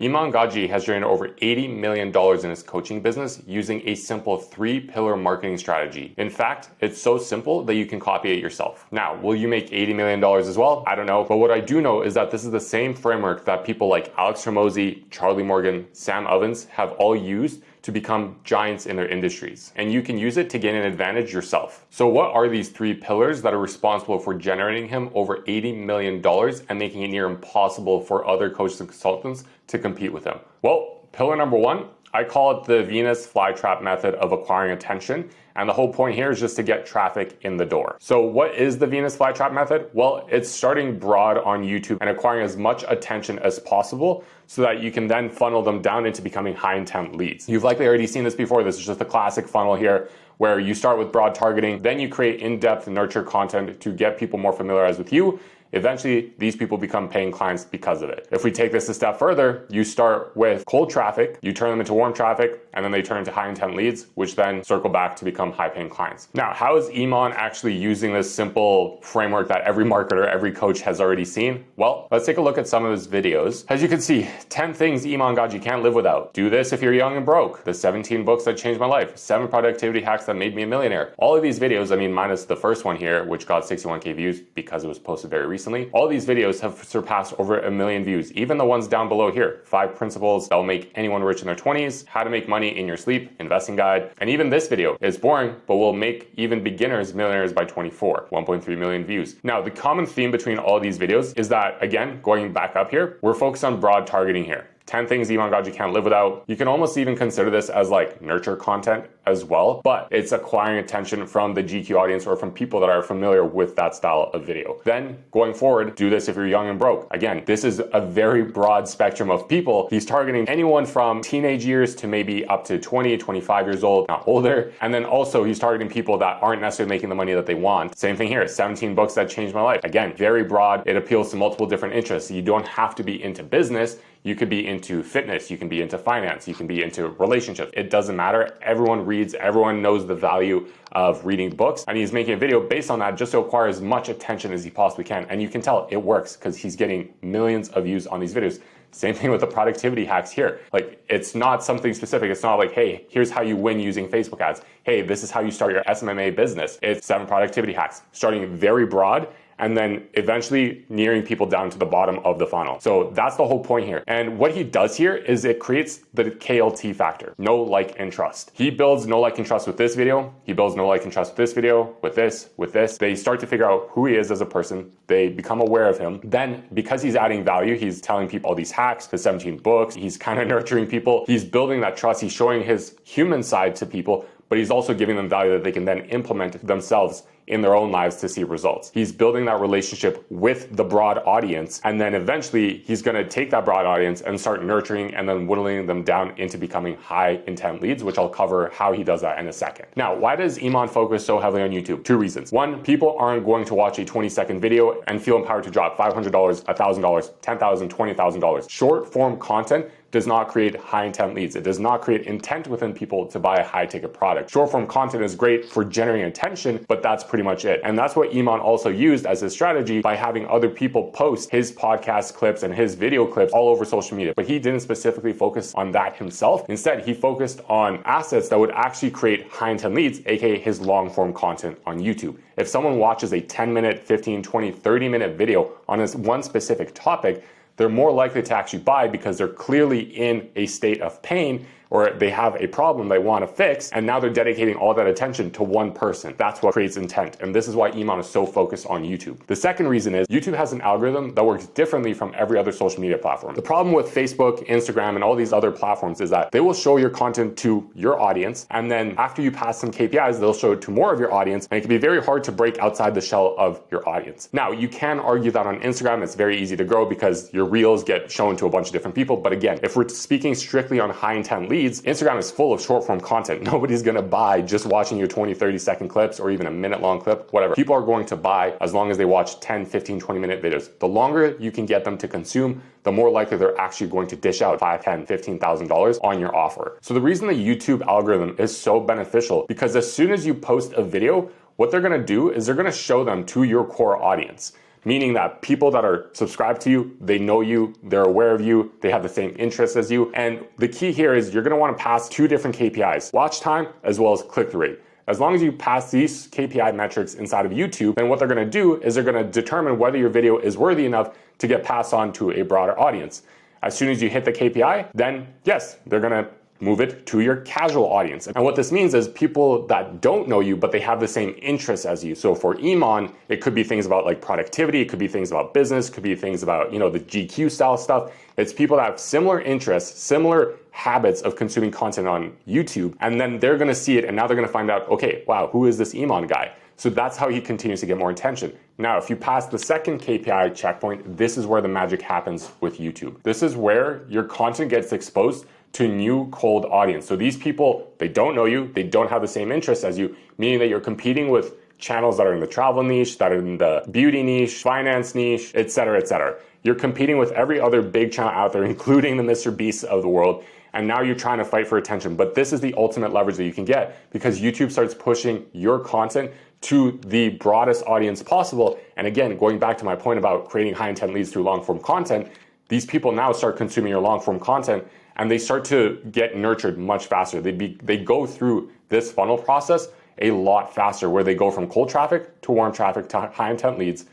Iman Gadzhi has generated over $80 million in his coaching business using a simple 3-pillar marketing strategy. In fact, it's so simple that you can copy it yourself. Now, will you make $80 million as well? I don't know. But what I do know is that this is the same framework that people like Alex Hormozi, Charlie Morgan, Sam Ovens have all used to become giants in their industries. And you can use it to gain an advantage yourself. So what are these 3 pillars that are responsible for generating him over $80 million and making it near impossible for other coaches and consultants to compete with him? Well, pillar number 1, I call it the Venus flytrap method of acquiring attention. And the whole point here is just to get traffic in the door. So what is the Venus flytrap method? Well, it's starting broad on YouTube and acquiring as much attention as possible so that you can then funnel them down into becoming high intent leads. You've likely already seen this before. This is just a classic funnel here where you start with broad targeting, then you create in-depth nurture content to get people more familiarized with you. Eventually, these people become paying clients because of it. If we take this a step further, you start with cold traffic, you turn them into warm traffic, and then they turn into high intent leads, which then circle back to become high paying clients. Now, how is Iman actually using this simple framework that every marketer, every coach has already seen? Well, let's take a look at some of his videos. As you can see, 10 things Iman Gadzhi can't live without. Do this if you're young and broke. The 17 books that changed my life. 7 productivity hacks that made me a millionaire. All of these videos, I mean, minus the first one here, which got 61K views because it was posted very recently. All these videos have surpassed over 1 million views. Even the ones down below here, 5 principles that will make anyone rich in their 20s, how to make money in your sleep, investing guide. And even this video is boring, but will make even beginners millionaires by 24, 1.3 million views. Now, the common theme between all these videos is that, again, going back up here, we're focused on broad targeting here. 10 things Iman Gadzhi can't live without. You can almost even consider this as like nurture content as well, but it's acquiring attention from the GQ audience or from people that are familiar with that style of video. Then going forward, do this if you're young and broke. Again, this is a very broad spectrum of people. He's targeting anyone from teenage years to maybe up to 20, 25 years old, not older. And then also he's targeting people that aren't necessarily making the money that they want. Same thing here, 17 books that changed my life. Again, very broad. It appeals to multiple different interests. You don't have to be into business. You could be into fitness, you can be into finance, you can be into relationships. It doesn't matter. Everyone reads, everyone knows the value of reading books. And he's making a video based on that just to acquire as much attention as he possibly can. And you can tell it works because he's getting millions of views on these videos. Same thing with the productivity hacks here. Like, it's not something specific. It's not like, hey, here's how you win using Facebook ads. Hey, this is how you start your SMMA business. It's 7 productivity hacks, starting very broad and then eventually nearing people down to the bottom of the funnel. So that's the whole point here. And what he does here is it creates the KLT factor, know, like, and trust. He builds know, like, and trust with this video. He builds know, like, and trust with this video, with this, with this. They start to figure out who he is as a person. They become aware of him. Then because he's adding value, he's telling people all these hacks, his 17 books, he's kind of nurturing people. He's building that trust. He's showing his human side to people, but he's also giving them value that they can then implement themselves in their own lives to see results. He's building that relationship with the broad audience, and then eventually he's gonna take that broad audience and start nurturing and then whittling them down into becoming high intent leads, which I'll cover how he does that in a second. Now, why does Iman focus so heavily on YouTube? 2 reasons. 1, people aren't going to watch a 20-second video and feel empowered to drop $500, $1,000, $10,000, $20,000. Short form content does not create high intent leads. It does not create intent within people to buy a high ticket product. Short form content is great for generating attention, but that's pretty much it. And that's what Iman also used as his strategy by having other people post his podcast clips and his video clips all over social media. But he didn't specifically focus on that himself. Instead, he focused on assets that would actually create high intent leads, aka his long form content on YouTube. If someone watches a 10-minute, 15, 20, 30-minute video on this one specific topic, they're more likely to actually buy because they're clearly in a state of pain or they have a problem they want to fix, and now they're dedicating all that attention to one person. That's what creates intent, and this is why Iman is so focused on YouTube. The second reason is YouTube has an algorithm that works differently from every other social media platform. The problem with Facebook, Instagram, and all these other platforms is that they will show your content to your audience, and then after you pass some KPIs, they'll show it to more of your audience, and it can be very hard to break outside the shell of your audience. Now, you can argue that on Instagram, it's very easy to grow because your reels get shown to a bunch of different people, but again, if we're speaking strictly on high intent leads, Instagram is full of short form content. Nobody's gonna buy just watching your 20, 30-second clips or even a minute long clip, whatever. People are going to buy as long as they watch 10, 15, 20-minute videos. The longer you can get them to consume, the more likely they're actually going to dish out $5,000, $10,000, $15,000 on your offer. So the reason the YouTube algorithm is so beneficial, because as soon as you post a video, what they're gonna do is they're gonna show them to your core audience. meaning that people that are subscribed to you, they know you, they're aware of you, they have the same interests as you. And the key here is you're gonna wanna pass 2 different KPIs, watch time as well as click-through rate. As long as you pass these KPI metrics inside of YouTube, then what they're gonna do is they're gonna determine whether your video is worthy enough to get passed on to a broader audience. As soon as you hit the KPI, then yes, they're gonna move it to your casual audience. And what this means is people that don't know you, but they have the same interests as you. So for Iman, it could be things about like productivity, it could be things about business, could be things about, the GQ style stuff. It's people that have similar interests, similar habits of consuming content on YouTube, and then they're gonna see it and now they're gonna find out, okay, wow, who is this Iman guy? So that's how he continues to get more attention. Now, if you pass the second KPI checkpoint, this is where the magic happens with YouTube. This is where your content gets exposed to a new cold audience. So these people, they don't know you, they don't have the same interests as you, meaning that you're competing with channels that are in the travel niche, that are in the beauty niche, finance niche, etc., etc. You're competing with every other big channel out there, including the Mr. Beasts of the world, and now you're trying to fight for attention. But this is the ultimate leverage that you can get because YouTube starts pushing your content to the broadest audience possible. And again, going back to my point about creating high intent leads through long form content, these people now start consuming your long form content and they start to get nurtured much faster. They go through this funnel process a lot faster, where they go from cold traffic to warm traffic to high intent leads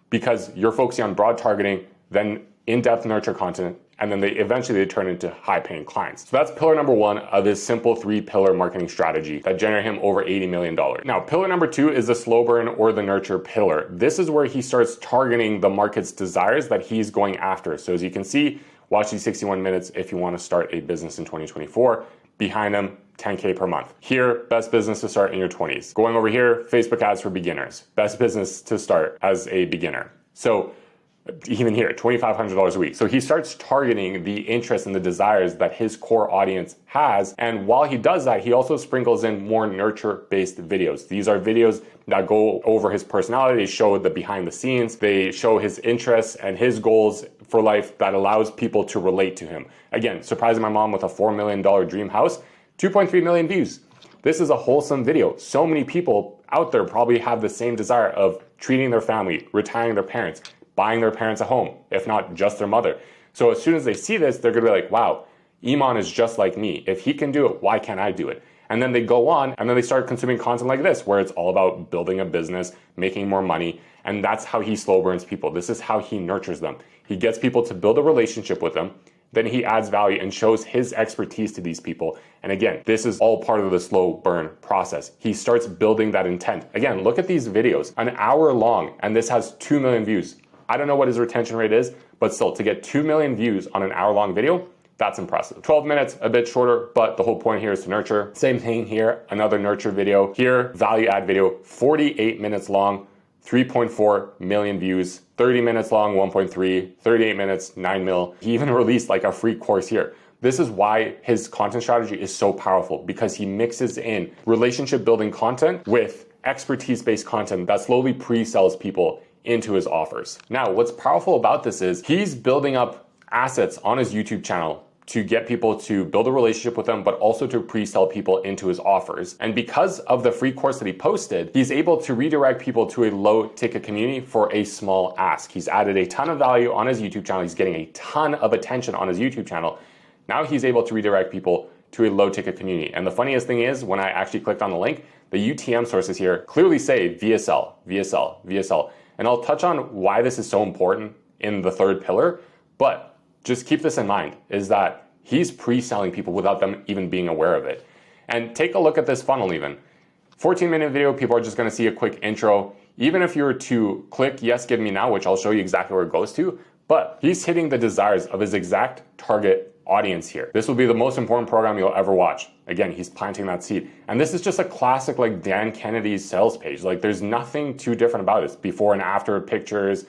because you're focusing on broad targeting, then in-depth nurture content, and then they eventually turn into high-paying clients. So that's pillar number 1 of this simple 3-pillar marketing strategy that generated him over $80 million. Now, pillar number 2 is the slow burn or the nurture pillar. This is where he starts targeting the market's desires that he's going after. So as you can see, watch these 61 minutes if you want to start a business in 2024. Behind him, 10K per month. Here, best business to start in your 20s. Going over here, Facebook ads for beginners. Best business to start as a beginner. So even here, $2,500 a week. So he starts targeting the interests and the desires that his core audience has. And while he does that, he also sprinkles in more nurture-based videos. These are videos that go over his personality. They show the behind the scenes. They show his interests and his goals for life that allows people to relate to him. Again, surprising my mom with a $4 million dream house, 2.3 million views. This is a wholesome video. So many people out there probably have the same desire of treating their family, retiring their parents, buying their parents a home, if not just their mother. So as soon as they see this, they're gonna be like, wow, Iman is just like me. If he can do it, why can't I do it? And then they go on and then they start consuming content like this, where it's all about building a business, making more money. And that's how he slow burns people. This is how he nurtures them. He gets people to build a relationship with them. Then he adds value and shows his expertise to these people. And again, this is all part of the slow burn process. He starts building that intent. Again, look at these videos, an hour long, and this has 2 million views. I don't know what his retention rate is, but still, to get 2 million views on an hour-long video, that's impressive. 12 minutes, a bit shorter, but the whole point here is to nurture. Same thing here, another nurture video. Here, value add video, 48 minutes long, 3.4 million views, 30 minutes long, 1.3, 38 minutes, 9 mil. He even released like a free course here. This is why his content strategy is so powerful, because he mixes in relationship building content with expertise-based content that slowly pre-sells people into his offers. Now, what's powerful about this is he's building up assets on his YouTube channel to get people to build a relationship with them, but also to pre-sell people into his offers. And because of the free course that he posted, he's able to redirect people to a low ticket community for a small ask. He's added a ton of value on his YouTube channel. He's getting a ton of attention on his YouTube channel. Now he's able to redirect people to a low ticket community. And the funniest thing is, when I actually clicked on the link, the UTM sources here clearly say VSL, VSL, VSL. And I'll touch on why this is so important in the 3rd pillar, but just keep this in mind, is that he's pre-selling people without them even being aware of it. And take a look at this funnel even. 14-minute video, people are just gonna see a quick intro. Even if you were to click yes, give me now, which I'll show you exactly where it goes to, but he's hitting the desires of his exact target audience here. This will be the most important program you'll ever watch. Again, he's planting that seed. And this is just a classic like Dan Kennedy's sales page. Like there's nothing too different about it. Before and after pictures,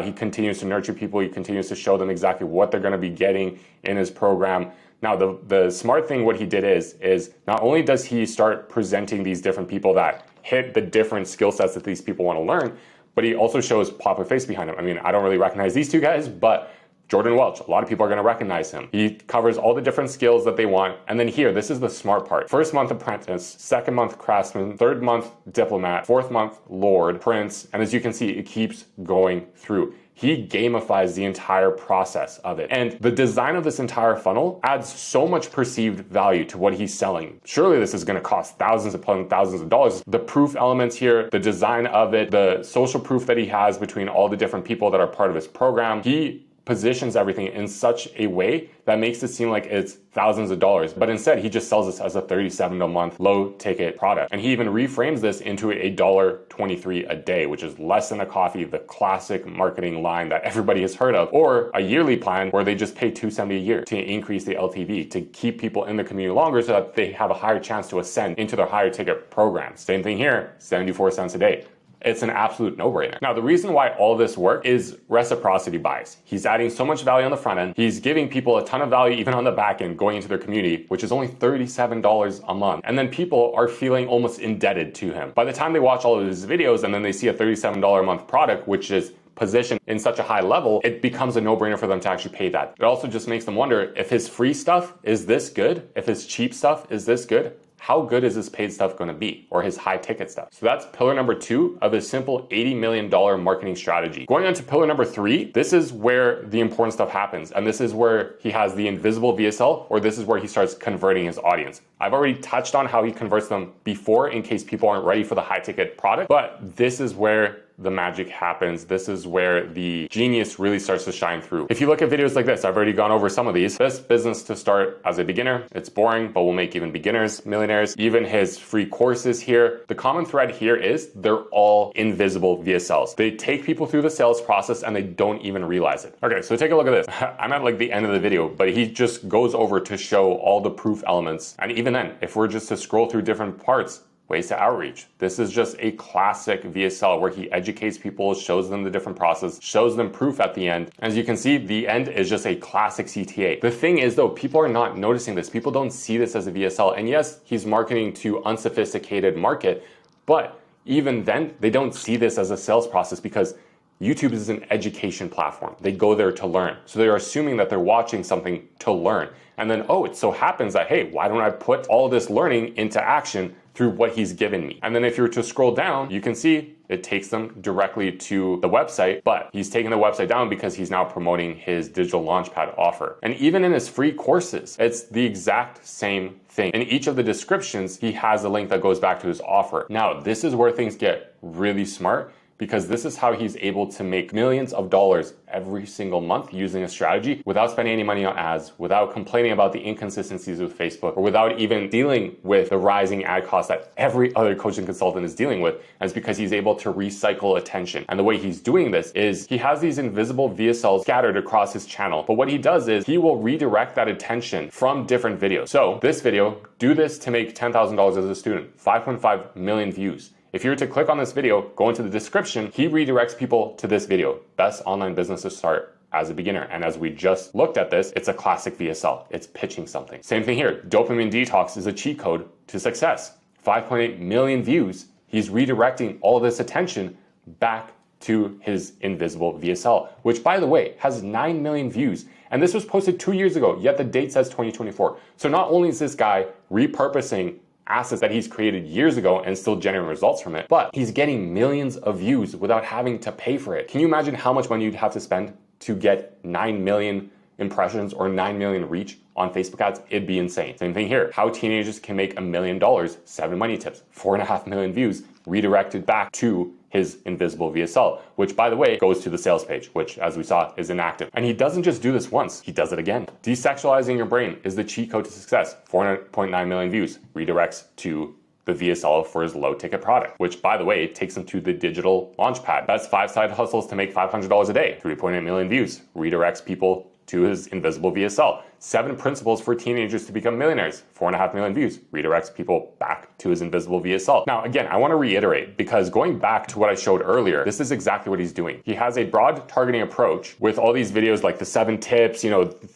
he continues to nurture people. He continues to show them exactly what they're gonna be getting in his program. Now, the smart thing what he did is not only does he start presenting these different people that hit the different skill sets that these people wanna learn, but he also shows popular face behind him. I mean, I don't really recognize these two guys, but Jordan Welch, a lot of people are going to recognize him. He covers all the different skills that they want. And then here, this is the smart part. First month apprentice, second month craftsman, third month diplomat, fourth month lord, prince. And as you can see, it keeps going through. He gamifies the entire process of it. And the design of this entire funnel adds so much perceived value to what he's selling. Surely this is going to cost thousands upon thousands of dollars. The proof elements here, the design of it, the social proof that he has between all the different people that are part of his program, he positions everything in such a way that makes it seem like it's thousands of dollars. But instead, he just sells this as a $37 a month low ticket product. And he even reframes this into $1.23 a day, which is less than a coffee, the classic marketing line that everybody has heard of, or a yearly plan where they just pay $270 a year to increase the LTV, to keep people in the community longer so that they have a higher chance to ascend into their higher ticket programs. Same thing here, 74 cents a day. It's an absolute no-brainer. Now, the reason why all this works is reciprocity bias. He's adding so much value on the front end. He's giving people a ton of value even on the back end going into their community, which is only $37 a month. And then people are feeling almost indebted to him. By the time they watch all of his videos and then they see a $37 a month product, which is positioned in such a high level, it becomes a no-brainer for them to actually pay that. It also just makes them wonder, if his free stuff is this good, if his cheap stuff is this good, how good is his paid stuff going to be, or his high ticket stuff? So that's pillar number 2 of his simple $80 million marketing strategy. Going on to pillar number 3, this is where the important stuff happens. And this is where he has the invisible VSL, or this is where he starts converting his audience. I've already touched on how he converts them before in case people aren't ready for the high ticket product, but this is where the magic happens. This is where the genius really starts to shine through. If you look at videos like this, I've already gone over some of these. Best business to start as a beginner. It's boring, but will make even beginners millionaires. Even his free courses here. The common thread here is they're all invisible VSLs. They take people through the sales process and they don't even realize it. Okay, so take a look at this. I'm at like the end of the video, but he just goes over to show all the proof elements. And even then, if we're just to scroll through different parts, ways to outreach. This is just a classic VSL where he educates people, shows them the different process, shows them proof at the end. As you can see, the end is just a classic CTA. The thing is though, people are not noticing this. People don't see this as a VSL. And yes, he's marketing to unsophisticated market, but even then, they don't see this as a sales process because YouTube is an education platform. They go there to learn. So they're assuming that they're watching something to learn. And then, oh, it so happens that, hey, why don't I put all this learning into action through what he's given me? And then if you were to scroll down, you can see it takes them directly to the website, but he's taking the website down because he's now promoting his digital launchpad offer. And even in his free courses, it's the exact same thing. In each of the descriptions, he has a link that goes back to his offer. Now, this is where things get really smart, because this is how he's able to make millions of dollars every single month using a strategy without spending any money on ads, without complaining about the inconsistencies with Facebook, or without even dealing with the rising ad costs that every other coaching consultant is dealing with. And it's because he's able to recycle attention. And the way he's doing this is he has these invisible VSLs scattered across his channel. But what he does is he will redirect that attention from different videos. So this video, do this to make $10,000 as a student, 5.5 million views. If you were to click on this video, go into the description, he redirects people to this video, best online business to start as a beginner. And as we just looked at this, it's a classic VSL. It's pitching something. Same thing here. Dopamine detox is a cheat code to success. 5.8 million views. He's redirecting all this attention back to his invisible VSL, which by the way, has 9 million views. And this was posted 2 years ago, yet the date says 2024. So not only is this guy repurposing assets that he's created years ago and still generating results from it, but he's getting millions of views without having to pay for it. Can you imagine how much money you'd have to spend to get 9 million impressions or 9 million reach on Facebook ads? It'd be insane. Same thing here. How teenagers can make $1 million, 7 money tips, 4.5 million views redirected back to his invisible VSL, which by the way, goes to the sales page, which as we saw is inactive. And he doesn't just do this once, he does it again. Desexualizing your brain is the cheat code to success. 4.9 million views redirects to the VSL for his low ticket product, which by the way, takes him to the digital launchpad. That's 5 side hustles to make $500 a day. 3.8 million views redirects people to his invisible VSL. 7 principles for teenagers to become millionaires. 4.5 million views redirects people back to his invisible VSL. Now, again, I want to reiterate, because going back to what I showed earlier, this is exactly what he's doing. He has a broad targeting approach with all these videos like the 7 tips,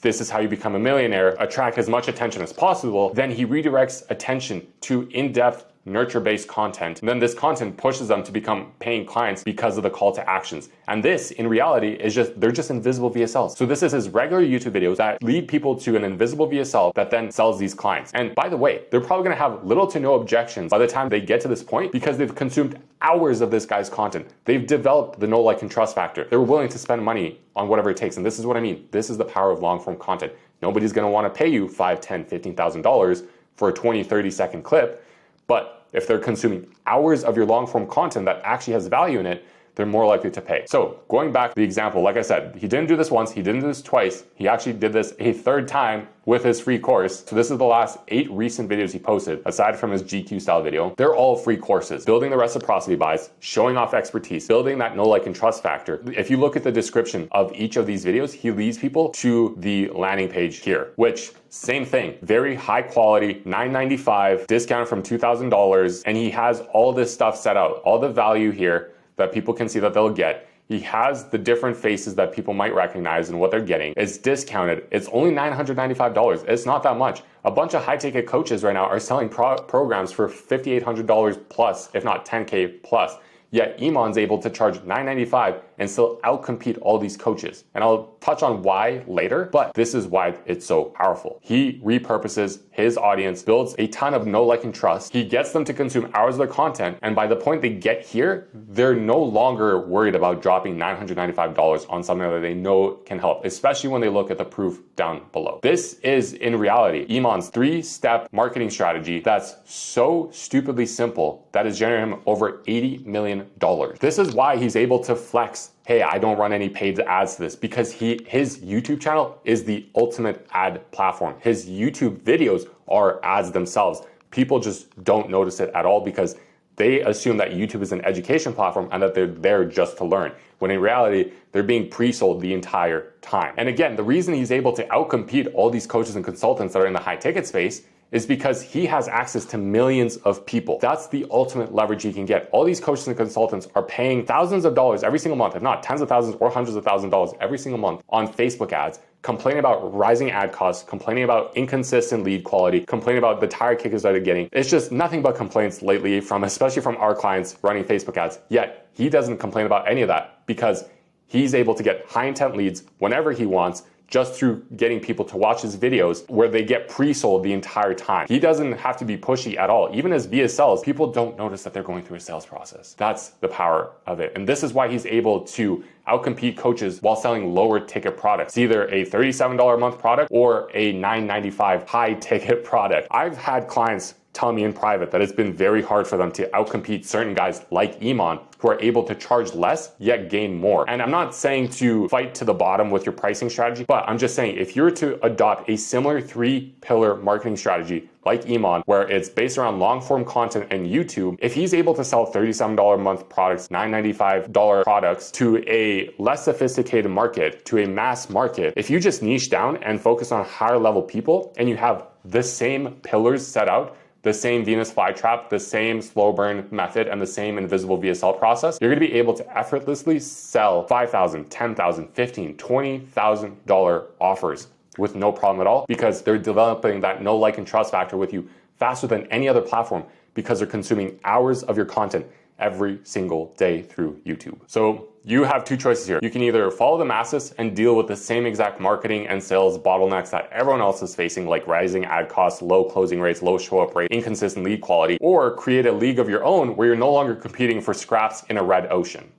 this is how you become a millionaire, attract as much attention as possible. Then he redirects attention to in-depth nurture-based content, and then this content pushes them to become paying clients because of the call to actions. And this, in reality, is they're just invisible VSLs. So this is his regular YouTube videos that lead people to an invisible VSL that then sells these clients. And by the way, they're probably gonna have little to no objections by the time they get to this point because they've consumed hours of this guy's content. They've developed the know, like, and trust factor. They're willing to spend money on whatever it takes. And this is what I mean. This is the power of long form content. Nobody's gonna wanna pay you $5, $10, $15,000 for a 20, 30-second clip. But if they're consuming hours of your long form content that actually has value in it, they're more likely to pay. So going back to the example, like I said, he didn't do this once, he didn't do this twice, he actually did this a third time with his free course. So this is the last 8 recent videos he posted, aside from his GQ style video. They're all free courses, building the reciprocity bias, showing off expertise, building that know, like, and trust factor. If you look at the description of each of these videos, he leads people to the landing page here, which same thing, very high quality, $9.95, discounted from $2,000. And he has all this stuff set out, all the value here that people can see that they'll get. He has the different faces that people might recognize and what they're getting. It's discounted. It's only $995. It's not that much. A bunch of high ticket coaches right now are selling programs for $5,800 plus, if not $10K plus. Yet Iman's able to charge $9.95 and still outcompete all these coaches. And I'll touch on why later, but this is why it's so powerful. He repurposes his audience, builds a ton of know, like, and trust. He gets them to consume hours of their content. And by the point they get here, they're no longer worried about dropping $995 on something that they know can help, especially when they look at the proof down below. This is, in reality, Iman's 3-step marketing strategy that's so stupidly simple that is generating him over $80 million. This is why he's able to flex, hey, I don't run any paid ads to this, because his YouTube channel is the ultimate ad platform. His YouTube videos are ads themselves. People just don't notice it at all because they assume that YouTube is an education platform and that they're there just to learn, when in reality, they're being pre-sold the entire time. And again, the reason he's able to outcompete all these coaches and consultants that are in the high ticket space is because he has access to millions of people. That's the ultimate leverage he can get. All these coaches and consultants are paying thousands of dollars every single month, if not tens of thousands or hundreds of thousands of dollars every single month on Facebook ads, complaining about rising ad costs, complaining about inconsistent lead quality, complaining about the tire kickers that they're getting. It's just nothing but complaints lately especially from our clients running Facebook ads. Yet he doesn't complain about any of that because he's able to get high intent leads whenever he wants, just through getting people to watch his videos where they get pre-sold the entire time. He doesn't have to be pushy at all. Even as VSLs, people don't notice that they're going through a sales process. That's the power of it. And this is why he's able to outcompete coaches while selling lower ticket products, either a $37 a month product or a $9.95 high ticket product. I've had clients tell me in private that it's been very hard for them to outcompete certain guys like Iman who are able to charge less yet gain more. And I'm not saying to fight to the bottom with your pricing strategy, but I'm just saying if you're to adopt a similar 3-pillar marketing strategy like Iman, where it's based around long form content and YouTube, if he's able to sell $37 a month products, $9.95 products to a less sophisticated market, to a mass market, if you just niche down and focus on higher level people and you have the same pillars set out, the same Venus flytrap, the same slow burn method, and the same invisible VSL process, you're gonna be able to effortlessly sell $5,000, $10,000, $15,000, $20,000 offers with no problem at all, because they're developing that know, like, and trust factor with you faster than any other platform because they're consuming hours of your content every single day through YouTube. So you have 2 choices here. You can either follow the masses and deal with the same exact marketing and sales bottlenecks that everyone else is facing, like rising ad costs, low closing rates, low show up rate, inconsistent lead quality, or create a league of your own where you're no longer competing for scraps in a red ocean.